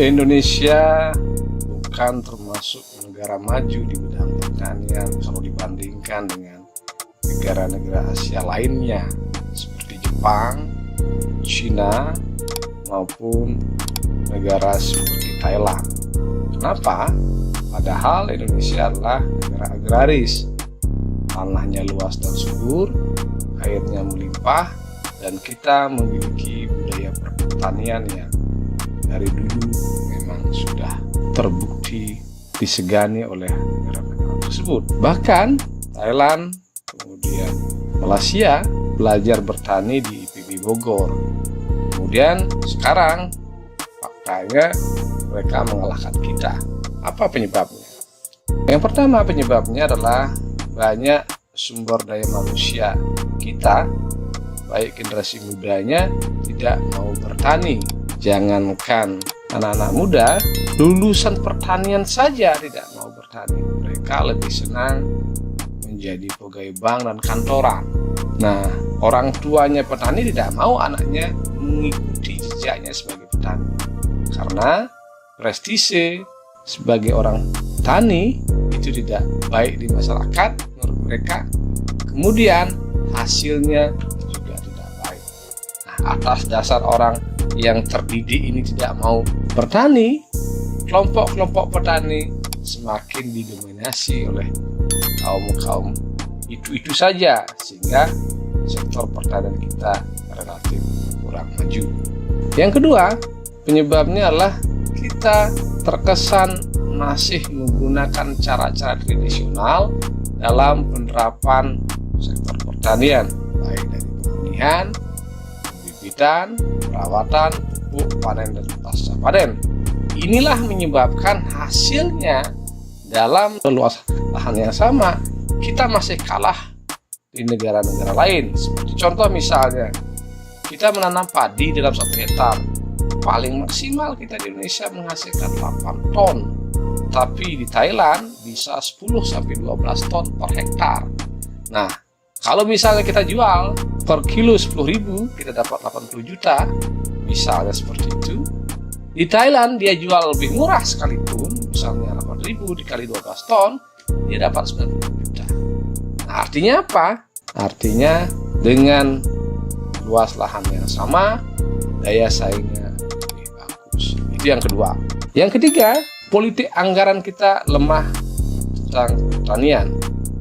Indonesia bukan termasuk negara maju di bidang pertanian kalau dibandingkan dengan negara-negara Asia lainnya seperti Jepang, China, maupun negara seperti Thailand. Kenapa? Padahal Indonesia adalah negara agraris, tanahnya luas dan subur, airnya melimpah, dan kita memiliki budaya pertanian yang dari dulu memang sudah terbukti disegani oleh negara-negara tersebut. Bahkan Thailand, kemudian Malaysia belajar bertani di IPB Bogor. Kemudian sekarang faktanya mereka mengalahkan kita. Apa penyebabnya? Yang pertama penyebabnya adalah banyak sumber daya manusia kita, baik generasi mudanya, tidak mau bertani. Jangankan anak-anak muda, lulusan pertanian saja tidak mau bertani. Mereka lebih senang menjadi pegawai bank dan kantoran. Nah, orang tuanya petani tidak mau anaknya mengikuti jejaknya sebagai petani, karena prestise sebagai orang petani itu tidak baik di masyarakat menurut mereka. Kemudian hasilnya juga tidak baik. Nah, atas dasar orang yang terdidik ini tidak mau bertani, kelompok-kelompok petani semakin didominasi oleh kaum itu saja, sehingga sektor pertanian kita relatif kurang maju. Yang kedua, penyebabnya adalah kita terkesan masih menggunakan cara-cara tradisional dalam penerapan sektor pertanian, baik dari pembenihan, pembibitan, perawatan, pupuk, panen, dan pasca panen. Inilah menyebabkan hasilnya dalam luas lahan yang sama kita masih kalah di negara-negara lain. Seperti contoh misalnya, kita menanam padi dalam 1 hektar. Paling maksimal kita di Indonesia menghasilkan 8 ton, tapi di Thailand bisa 10-12 ton per hektar. Nah, kalau misalnya kita jual per kilo 10.000, kita dapat 80 juta, misalnya seperti itu. Di Thailand dia jual lebih murah sekalipun, misalnya 8.000 dikali 12 ton, dia dapat 90 juta. Nah, artinya apa? Artinya dengan luas lahan yang sama, daya saingnya lebih bagus. Itu yang kedua. Yang ketiga, politik anggaran kita lemah tentang pertanian.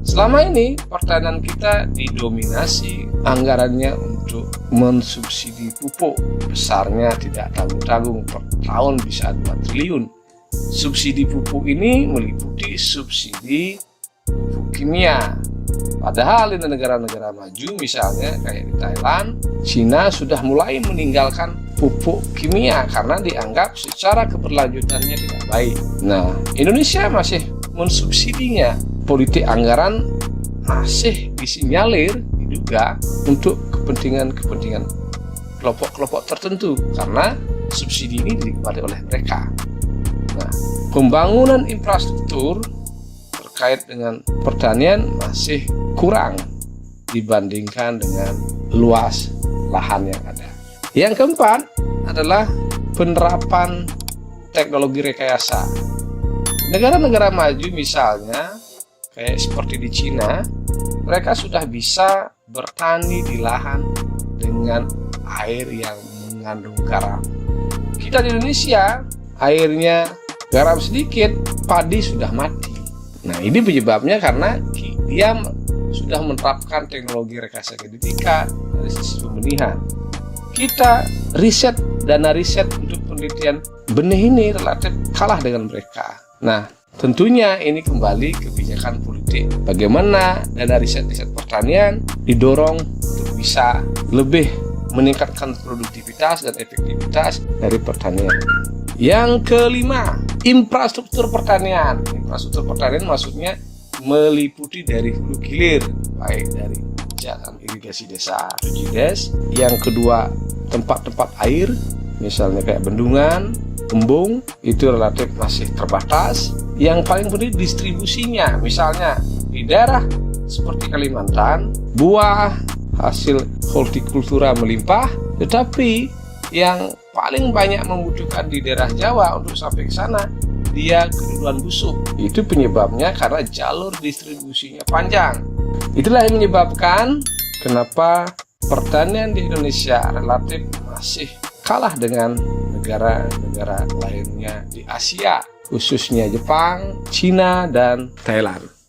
Selama ini pertanian kita didominasi anggarannya untuk mensubsidi pupuk. Besarnya tidak tanggung-tanggung, per tahun bisa 2 triliun. Subsidi pupuk ini meliputi subsidi pupuk kimia. Padahal di negara-negara maju misalnya kayak di Thailand, China sudah mulai meninggalkan pupuk kimia karena dianggap secara keberlanjutannya tidak baik. Nah, Indonesia masih mensubsidinya. Politik anggaran masih disinyalir, diduga untuk kepentingan kelompok-kelompok tertentu karena subsidi ini dinikmati oleh mereka. Nah, pembangunan infrastruktur terkait dengan pertanian masih kurang dibandingkan dengan luas lahan yang ada. Yang keempat adalah penerapan teknologi rekayasa. Negara-negara maju misalnya kayak seperti di Cina, mereka sudah bisa bertani di lahan dengan air yang mengandung garam. Kita di Indonesia, airnya garam sedikit, padi sudah mati. Nah, ini penyebabnya karena dia sudah menerapkan teknologi rekayasa genetika dari sisi pembenihan. Kita dana riset untuk penelitian benih ini relatif kalah dengan mereka. Nah, tentunya ini kembali kebijakan politik. Bagaimana dana riset pertanian didorong untuk bisa lebih meningkatkan produktivitas dan efektivitas dari pertanian. Yang kelima, infrastruktur pertanian. Infrastruktur pertanian maksudnya meliputi dari hulu hilir, baik dari jalan irigasi desa atau JIDES. Yang kedua, tempat-tempat air, misalnya kayak bendungan, embung, itu relatif masih terbatas. Yang paling penting distribusinya, misalnya di daerah seperti Kalimantan, buah hasil hortikultura melimpah, tetapi yang paling banyak membutuhkan di daerah Jawa untuk sampai ke sana, dia keduluan busuk. Itu penyebabnya karena jalur distribusinya panjang. Itulah yang menyebabkan kenapa pertanian di Indonesia relatif masih kalah dengan negara-negara lainnya di Asia, khususnya Jepang, Cina, dan Thailand.